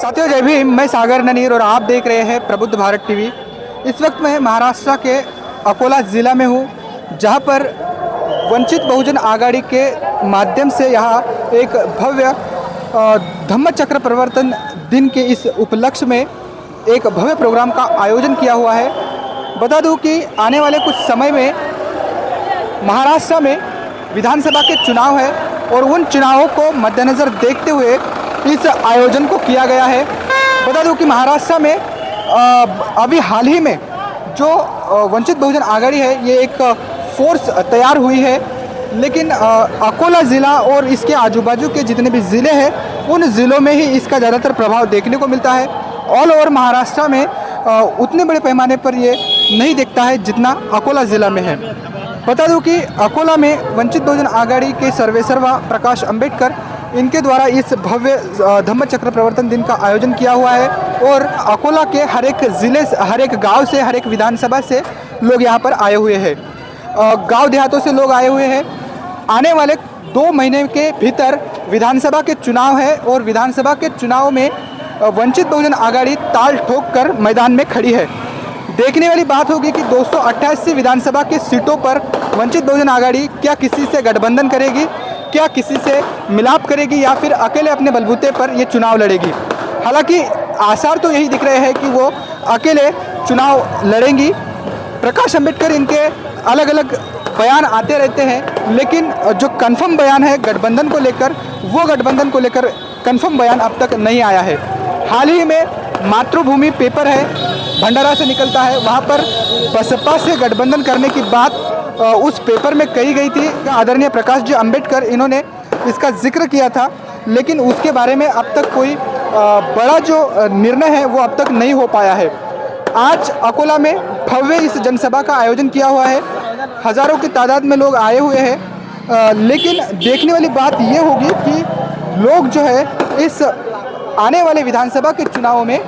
साथियों जय भीम, मैं सागर ननीर और आप देख रहे हैं प्रबुद्ध भारत टीवी। इस वक्त मैं महाराष्ट्र के अकोला ज़िला में हूँ, जहाँ पर वंचित बहुजन आघाड़ी के माध्यम से यहाँ एक भव्य धम्म चक्र प्रवर्तन दिन के इस उपलक्ष्य में एक भव्य प्रोग्राम का आयोजन किया हुआ है। बता दूं कि आने वाले कुछ समय में महाराष्ट्र में विधानसभा के चुनाव है और उन चुनावों को मद्देनज़र देखते हुए इस आयोजन को किया गया है। बता दूं कि महाराष्ट्र में अभी हाल ही में जो वंचित बहुजन आघाड़ी है ये एक फोर्स तैयार हुई है, लेकिन अकोला ज़िला और इसके आजू बाजू के जितने भी ज़िले हैं उन ज़िलों में ही इसका ज़्यादातर प्रभाव देखने को मिलता है। ऑल ओवर महाराष्ट्र में उतने बड़े पैमाने पर ये नहीं दिखता है जितना अकोला ज़िला में है। बता दूं कि अकोला में वंचित बहुजन आघाड़ी के सर्वेसर्वा प्रकाश अंबेडकर इनके द्वारा इस भव्य धम्म चक्र प्रवर्तन दिन का आयोजन किया हुआ है और अकोला के हर एक ज़िले से, हर एक गांव से, हर एक विधानसभा से लोग यहां पर आए हुए हैं। गांव देहातों से लोग आए हुए हैं। आने वाले 2 महीने के भीतर विधानसभा के चुनाव है और विधानसभा के चुनाव में वंचित बहुजन आघाड़ी ताल ठोक कर मैदान में खड़ी है। देखने वाली बात होगी कि 288 विधानसभा की सीटों पर वंचित बहुजन आघाड़ी क्या किसी से गठबंधन करेगी, क्या किसी से मिलाप करेगी या फिर अकेले अपने बलबूते पर ये चुनाव लड़ेगी। हालांकि आसार तो यही दिख रहे हैं कि वो अकेले चुनाव लड़ेंगी। प्रकाश अंबेडकर इनके अलग अलग बयान आते रहते हैं, लेकिन जो कन्फर्म बयान है गठबंधन को लेकर, वो गठबंधन को लेकर कन्फर्म बयान अब तक नहीं आया है। हाल ही में मातृभूमि पेपर है भंडारा से निकलता है, वहाँ पर बसपा से गठबंधन करने की बात उस पेपर में कही गई थी। आदरणीय प्रकाश जी अंबेडकर इन्होंने इसका जिक्र किया था, लेकिन उसके बारे में अब तक कोई बड़ा जो निर्णय है वो अब तक नहीं हो पाया है। आज अकोला में भव्य इस जनसभा का आयोजन किया हुआ है, हज़ारों की तादाद में लोग आए हुए हैं, लेकिन देखने वाली बात ये होगी कि लोग जो है इस आने वाले विधानसभा के चुनावों में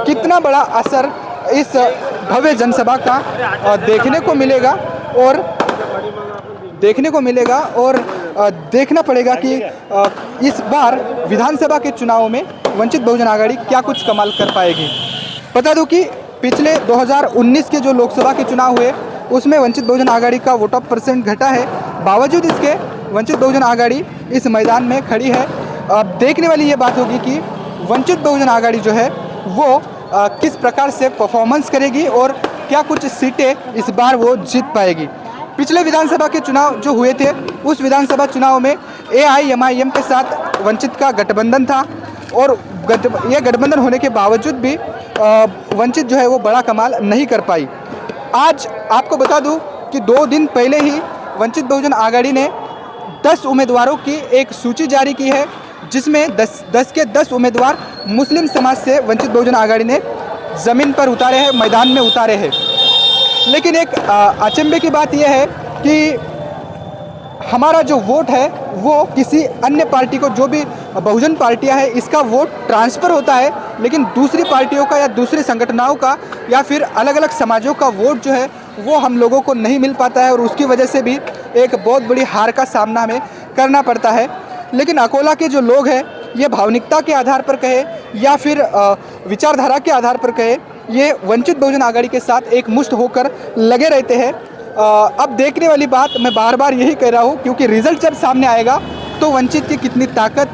कितना बड़ा असर इस भव्य जनसभा का देखने को मिलेगा और देखना पड़ेगा कि इस बार विधानसभा के चुनावों में वंचित बहुजन आघाड़ी क्या कुछ कमाल कर पाएगी। बता दूं कि पिछले 2019 के जो लोकसभा के चुनाव हुए उसमें वंचित बहुजन आघाड़ी का वोट ऑफ परसेंट घटा है, बावजूद इसके वंचित बहुजन आघाड़ी इस मैदान में खड़ी है। अब देखने वाली ये बात होगी कि वंचित बहुजन आघाड़ी जो है वो किस प्रकार से परफॉर्मेंस करेगी और क्या कुछ सीटें इस बार वो जीत पाएगी। पिछले विधानसभा के चुनाव जो हुए थे उस विधानसभा चुनाव में AIMIM के साथ वंचित का गठबंधन था और यह गठबंधन होने के बावजूद भी वंचित जो है वो बड़ा कमाल नहीं कर पाई। आज आपको बता दूं कि 2 दिन पहले ही वंचित बहुजन आघाड़ी ने 10 उम्मीदवारों की एक सूची जारी की है, जिसमें 10 के 10 उम्मीदवार मुस्लिम समाज से वंचित बहुजन आघाड़ी ने ज़मीन पर उतारे हैं, मैदान में उतारे हैं। लेकिन एक अचंभे की बात यह है कि हमारा जो वोट है वो किसी अन्य पार्टी को, जो भी बहुजन पार्टियां हैं, इसका वोट ट्रांसफ़र होता है, लेकिन दूसरी पार्टियों का या दूसरे संगठनों का या फिर अलग अलग समाजों का वोट जो है वो हम लोगों को नहीं मिल पाता है और उसकी वजह से भी एक बहुत बड़ी हार का सामना हमें करना पड़ता है। लेकिन अकोला के जो लोग हैं ये भावनिकता के आधार पर कहे या फिर विचारधारा के आधार पर कहे, ये वंचित बहुजन आघाड़ी के साथ एक मुश्त होकर लगे रहते हैं। अब देखने वाली बात मैं बार बार यही कह रहा हूँ, क्योंकि रिज़ल्ट जब सामने आएगा तो वंचित की कितनी ताकत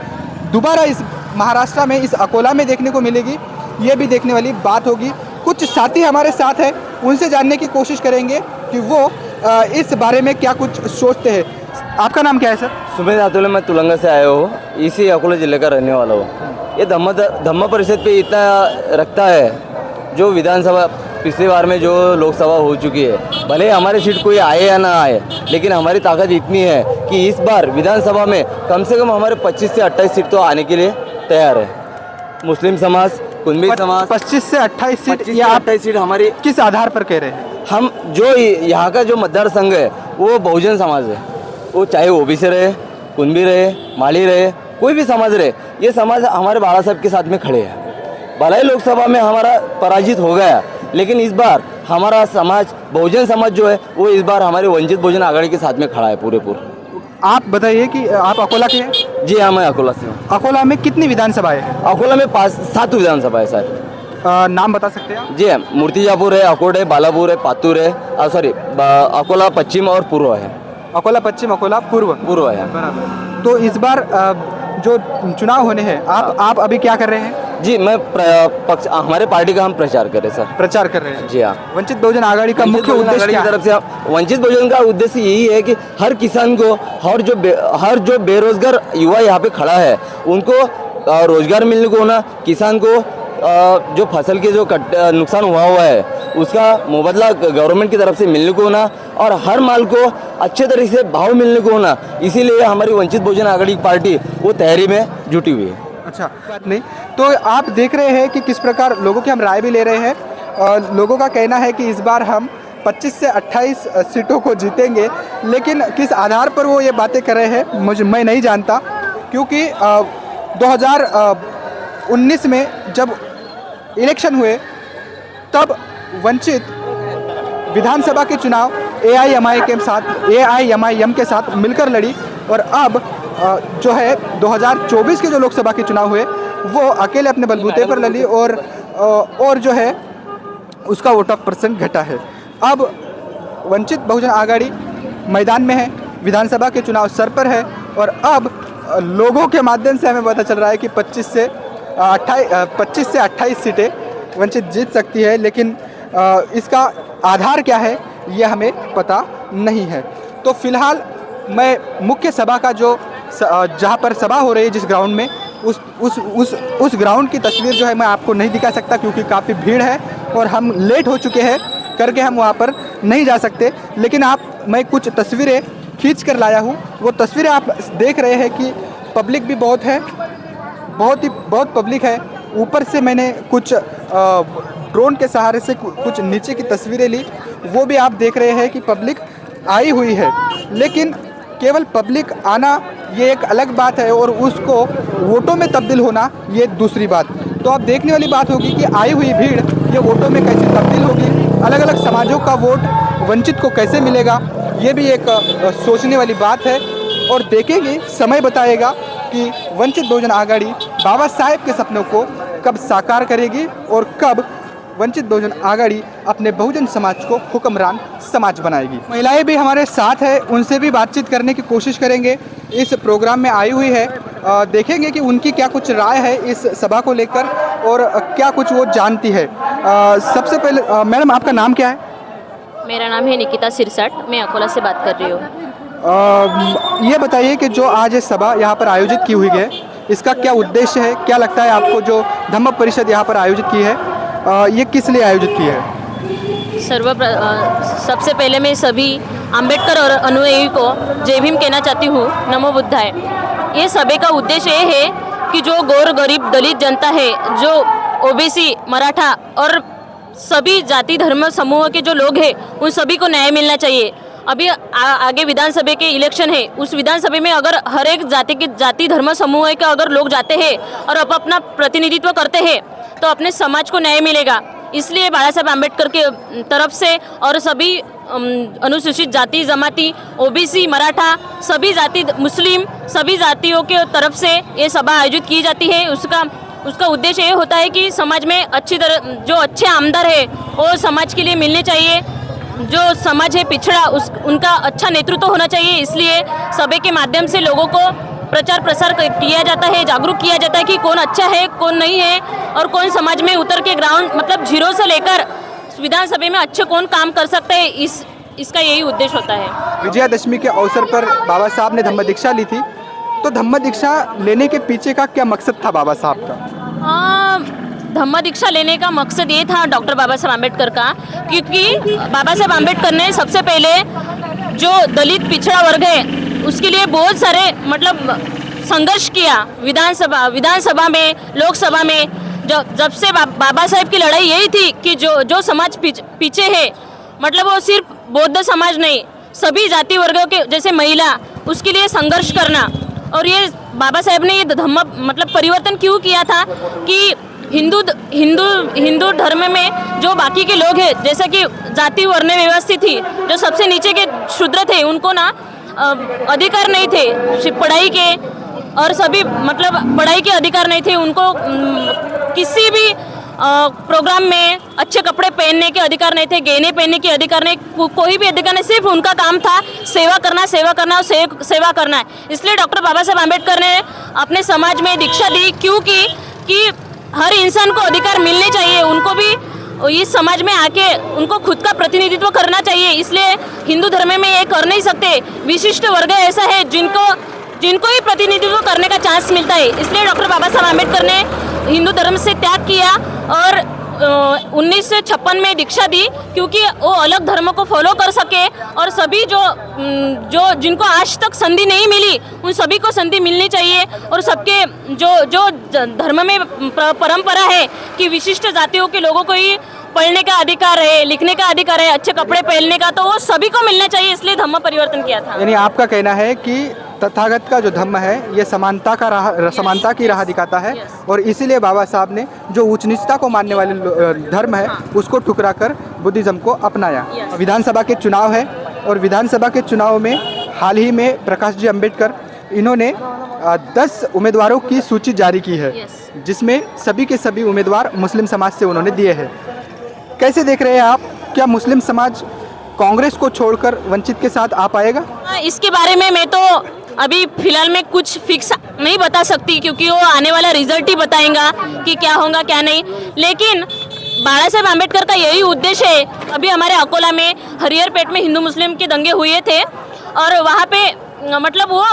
दोबारा इस महाराष्ट्र में, इस अकोला में देखने को मिलेगी, ये भी देखने वाली बात होगी। कुछ साथी हमारे साथ हैं, उनसे जानने की कोशिश करेंगे कि वो इस बारे में क्या कुछ सोचते हैं। आपका नाम क्या है सर? सुमेध आतुले, मैं तुलंगा से आया हूँ, इसी अकोला ज़िले का रहने वाला हूँ। ये धम्म परिषद पे इतना रखता है, जो विधानसभा पिछली बार में जो लोकसभा हो चुकी है, भले हमारी सीट कोई आए या ना आए, लेकिन हमारी ताकत इतनी है कि इस बार विधानसभा में कम से कम हमारे 25 से 28 सीट तो आने के लिए तैयार है। मुस्लिम समाज, कुंभी समाज, 25 से 28 सीट, या 28 सीट हमारी किस आधार पर कह रहे हैं? हम जो यहाँ का जो मतदार संघ है वो बहुजन समाज है, वो चाहे OBC रहे, कुंभी रहे, माली रहे, कोई भी समाज रहे, ये समाज हमारे बाला साहब के साथ में खड़े हैं। भले लोकसभा में हमारा पराजित हो गया, लेकिन इस बार हमारा समाज, बहुजन समाज जो है वो इस बार हमारे वंचित बहुजन आघाड़ी के साथ में खड़ा है पूरे। आप बताइए कि आप अकोला के हैं? जी हाँ, मैं अकोला से हूँ। अकोला में कितनी विधानसभा है? अकोला में 5-7 विधानसभा है सर। नाम बता सकते हैं आप? जी हाँ, मूर्तिजापुर है, अकोट है, बालापुर है, पातूर है, अकोला पश्चिम और पूर्व है। अकोला पश्चिम, अकोला पूर्व। पूर्व है। बराबर। तो इस बार जो चुनाव होने हैं, आप अभी क्या कर रहे हैं? जी, मैं हमारे पार्टी का हम प्रचार करें सर। प्रचार कर रहे हैं। जी हाँ। वंचित बहुजन आघाड़ी का मुख्य उद्देश्य क्या की है? तरफ से वंचित बहुजन का उद्देश्य यही है कि हर किसान को, हर जो बेरोजगार युवा यहाँ पे खड़ा है उनको रोजगार मिलने को ना, किसान को जो फसल के जो नुकसान हुआ है उसका मुबादला गवर्नमेंट की तरफ से मिलने को ना, और हर माल को अच्छे तरीके से भाव मिलने को ना, इसीलिए हमारी वंचित बहुजन आघाड़ी पार्टी वो तैयारी में जुटी हुई है। अच्छा, बात नहीं। तो आप देख रहे हैं कि किस प्रकार लोगों की हम राय भी ले रहे हैं। लोगों का कहना है कि इस बार हम 25 से 28 सीटों को जीतेंगे, लेकिन किस आधार पर वो ये बातें कर रहे हैं मैं नहीं जानता, क्योंकि 2019 में जब इलेक्शन हुए तब वंचित विधानसभा के चुनाव AIMIM के साथ मिलकर लड़ी, और अब जो है 2024 के जो लोकसभा के चुनाव हुए वो अकेले अपने बलबूते पर लड़ी, और जो है उसका वोट ऑफ परसेंट घटा है। अब वंचित बहुजन आघाड़ी मैदान में है, विधानसभा के चुनाव सर पर है, और अब लोगों के माध्यम से हमें पता चल रहा है कि 25 से 28 सीटें वंचित जीत सकती है, लेकिन इसका आधार क्या है ये हमें पता नहीं है। तो फिलहाल मैं मुख्य सभा का जो जहाँ पर सभा हो रही है जिस ग्राउंड में, उस ग्राउंड की तस्वीर जो है मैं आपको नहीं दिखा सकता, क्योंकि काफ़ी भीड़ है और हम लेट हो चुके हैं करके हम वहाँ पर नहीं जा सकते। लेकिन मैं कुछ तस्वीरें खींच कर लाया हूँ। वो तस्वीरें आप देख रहे हैं कि पब्लिक भी बहुत है, बहुत पब्लिक है। ऊपर से मैंने कुछ ड्रोन के सहारे से कुछ नीचे की तस्वीरें ली, वो भी आप देख रहे हैं कि पब्लिक आई हुई है। लेकिन केवल पब्लिक आना ये एक अलग बात है, और उसको वोटों में तब्दील होना ये दूसरी बात। तो अब देखने वाली बात होगी कि आई हुई भीड़ ये वोटों में कैसे तब्दील होगी, अलग अलग समाजों का वोट वंचित को कैसे मिलेगा, ये भी एक सोचने वाली बात है। और देखेंगे, समय बताएगा कि वंचित बहुजन आघाड़ी बाबा साहेब के सपनों को कब साकार करेगी, और कब वंचित बहुजन आघाड़ी अपने बहुजन समाज को हुक्मरान समाज बनाएगी। महिलाएं भी हमारे साथ है, उनसे भी बातचीत करने की कोशिश करेंगे। इस प्रोग्राम में आई हुई है, देखेंगे कि उनकी क्या कुछ राय है इस सभा को लेकर, और क्या कुछ वो जानती है। सबसे पहले मैडम, आपका नाम क्या है? मेरा नाम है निकिता सिरसाट, मैं अकोला से बात कर रही हूँ। ये बताइए कि जो आज ये सभा यहाँ पर आयोजित की हुई है, इसका क्या उद्देश्य है? क्या लगता है आपको जो धम्म परिषद यहाँ पर आयोजित की है, ये किस लिए आयोजित की है? सबसे पहले मैं सभी अंबेडकर और अनुयायी को जय भीम कहना चाहती हूँ, नमो बुद्धाय। ये सभी का उद्देश्य ये है कि जो गौर गरीब दलित जनता है, जो ओबीसी, मराठा और सभी जाति धर्म समूह के जो लोग हैं, उन सभी को न्याय मिलना चाहिए। अभी आगे विधानसभा के इलेक्शन है, उस विधानसभा में अगर हर एक जाति धर्म समूह के अगर लोग जाते हैं और अपना प्रतिनिधित्व करते हैं तो अपने समाज को न्याय मिलेगा। इसलिए बाबा साहेब आम्बेडकर के तरफ से और सभी अनुसूचित जाति जमाती, ओबीसी, मराठा, सभी जाति, मुस्लिम, सभी जातियों के तरफ से ये सभा आयोजित की जाती है। उसका उद्देश्य ये होता है कि समाज में अच्छी तरह जो अच्छे आमदार है वो समाज के लिए मिलने चाहिए। जो समाज है पिछड़ा, उनका अच्छा नेतृत्व होना चाहिए। इसलिए सभा के माध्यम से लोगों को प्रचार प्रसार किया जाता है, जागरूक किया जाता है कि कौन अच्छा है, कौन नहीं है, और कौन समाज में उतर के ग्राउंड मतलब जीरो से लेकर विधानसभा में अच्छे कौन काम कर सकते हैं, इसका यही उद्देश्य होता है। विजयादशमी के अवसर पर बाबा साहब ने धम्म दीक्षा ली थी, तो धम्म दीक्षा लेने के पीछे का क्या मकसद था बाबा साहब का? धम्म दीक्षा लेने का मकसद ये था डॉक्टर बाबा साहब आम्बेडकर का, क्योंकि बाबा साहब आम्बेडकर ने सबसे पहले जो दलित पिछड़ा वर्ग है उसके लिए बहुत सारे मतलब संघर्ष किया। विधानसभा में, लोकसभा में जब से बाबा साहब की लड़ाई यही थी कि जो समाज पीछे है, मतलब वो सिर्फ बौद्ध समाज नहीं, सभी जाति वर्गों के जैसे महिला, उसके लिए संघर्ष करना। और ये बाबा साहब ने ये धम्म मतलब परिवर्तन क्यों किया था कि हिंदू धर्म में जो बाकी के लोग हैं, जैसे कि जाति वर्ण व्यवस्थित थी, जो सबसे नीचे के शूद्र थे, उनको ना अधिकार नहीं थे पढ़ाई के, और सभी मतलब पढ़ाई के अधिकार नहीं थे उनको, किसी भी प्रोग्राम में अच्छे कपड़े पहनने के अधिकार नहीं थे, गहने पहनने के अधिकार नहीं, कोई भी अधिकार नहीं, सिर्फ उनका काम था सेवा करना और सेवा करना है। इसलिए डॉक्टर बाबा साहब आम्बेडकर ने अपने समाज में दीक्षा दी, क्योंकि कि हर इंसान को अधिकार मिलने चाहिए, उनको भी इस समाज में आके उनको खुद का प्रतिनिधित्व करना चाहिए। इसलिए हिंदू धर्म में ये कर नहीं सकते, विशिष्ट वर्ग ऐसा है जिनको ही प्रतिनिधित्व करने का चांस मिलता है। इसलिए डॉक्टर बाबा साहब आम्बेडकर ने हिंदू धर्म से त्याग किया और 1956 में दीक्षा दी, क्योंकि वो अलग धर्म को फॉलो कर सके और सभी जो जिनको आज तक संधि नहीं मिली उन सभी को संधि मिलनी चाहिए। और सबके जो धर्म में परंपरा है कि विशिष्ट जातियों के लोगों को ही पढ़ने का अधिकार है, लिखने का अधिकार है, अच्छे कपड़े पहनने का, तो वो सभी को मिलना चाहिए, इसलिए धर्म परिवर्तन किया था। यानी आपका कहना है कि तथागत का जो धर्म है ये समानता की राह दिखाता है, और इसीलिए बाबा साहब ने जो ऊंच नीचता को मानने वाले धर्म है उसको ठुकरा कर बुद्धिज्म को अपनाया। विधानसभा के चुनाव है और विधानसभा के चुनाव में हाल ही में प्रकाश जी अम्बेडकर इन्होंने 10 उम्मीदवारों की सूची जारी की है, जिसमें सभी के सभी उम्मीदवार मुस्लिम समाज से उन्होंने दिए हैं। कैसे देख रहे हैं आप, क्या मुस्लिम समाज कांग्रेस को छोड़कर वंचित के साथ आ पाएगा? इसके बारे में मैं तो अभी फिलहाल में कुछ फिक्स नहीं बता सकती, क्योंकि वो आने वाला रिजल्ट ही बताएगा कि क्या होगा क्या नहीं। लेकिन बाबा साहब आम्बेडकर का यही उद्देश्य है। अभी हमारे अकोला में हरिहरपेट में हिंदू मुस्लिम के दंगे हुए थे और वहाँ पे मतलब वो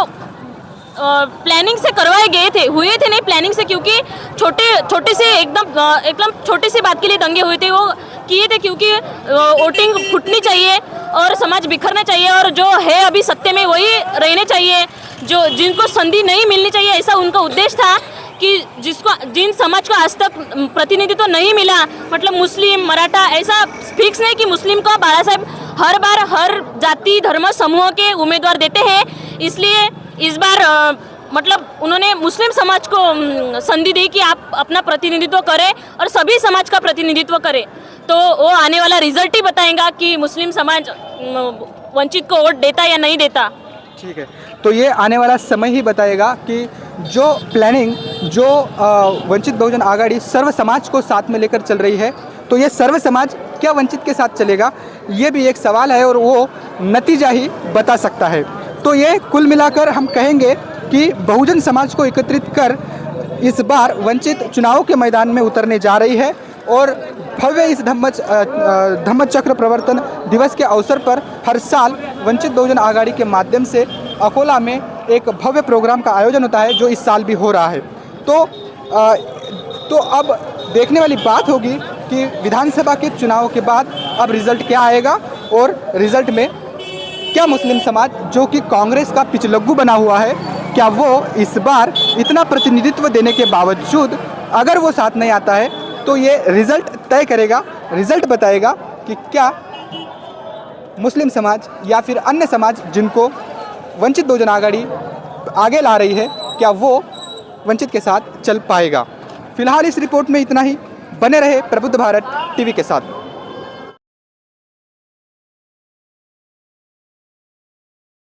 प्लानिंग से करवाए गए थे, नहीं प्लानिंग से, क्योंकि छोटे से एकदम छोटी सी बात के लिए दंगे हुए थे। वो किए थे क्योंकि वोटिंग फूटनी चाहिए और समाज बिखरना चाहिए, और जो है अभी सत्य में वही रहने चाहिए, जिनको संधि नहीं मिलनी चाहिए, ऐसा उनका उद्देश्य था। कि जिन समाज को आज तक प्रतिनिधित्व नहीं मिला, मतलब मुस्लिम मराठा, ऐसा फिक्स नहीं कि मुस्लिम को बाबा साहब हर बार हर जाति धर्म समूह के उम्मीदवार देते हैं। इसलिए इस बार मतलब उन्होंने मुस्लिम समाज को संधि दी कि आप अपना प्रतिनिधित्व करें और सभी समाज का प्रतिनिधित्व करें, तो वो आने वाला रिजल्ट ही बताएगा कि मुस्लिम समाज वंचित को वोट देता या नहीं देता। ठीक है, तो ये आने वाला समय ही बताएगा कि जो प्लानिंग जो वंचित बहुजन आघाड़ी सर्व समाज को साथ में लेकर चल रही है, तो ये सर्व समाज क्या वंचित के साथ चलेगा, ये भी एक सवाल है और वो नतीजा ही बता सकता है। तो ये कुल मिलाकर हम कहेंगे कि बहुजन समाज को एकत्रित कर इस बार वंचित चुनाव के मैदान में उतरने जा रही है, और भव्य इस धम्म चक्र प्रवर्तन दिवस के अवसर पर हर साल वंचित बहुजन आघाड़ी के माध्यम से अकोला में एक भव्य प्रोग्राम का आयोजन होता है, जो इस साल भी हो रहा है। तो अब देखने वाली बात होगी कि विधानसभा के चुनाव के बाद अब रिजल्ट क्या आएगा, और रिजल्ट में क्या मुस्लिम समाज जो कि कांग्रेस का पिछलग्गू बना हुआ है, क्या वो इस बार इतना प्रतिनिधित्व देने के बावजूद अगर वो साथ नहीं आता है, तो ये रिजल्ट तय करेगा, रिजल्ट बताएगा कि क्या मुस्लिम समाज या फिर अन्य समाज जिनको वंचित बहुजन आघाड़ी आगे ला रही है, क्या वो वंचित के साथ चल पाएगा। फिलहाल इस रिपोर्ट में इतना ही। बने रहे प्रबुद्ध भारत टीवी के साथ।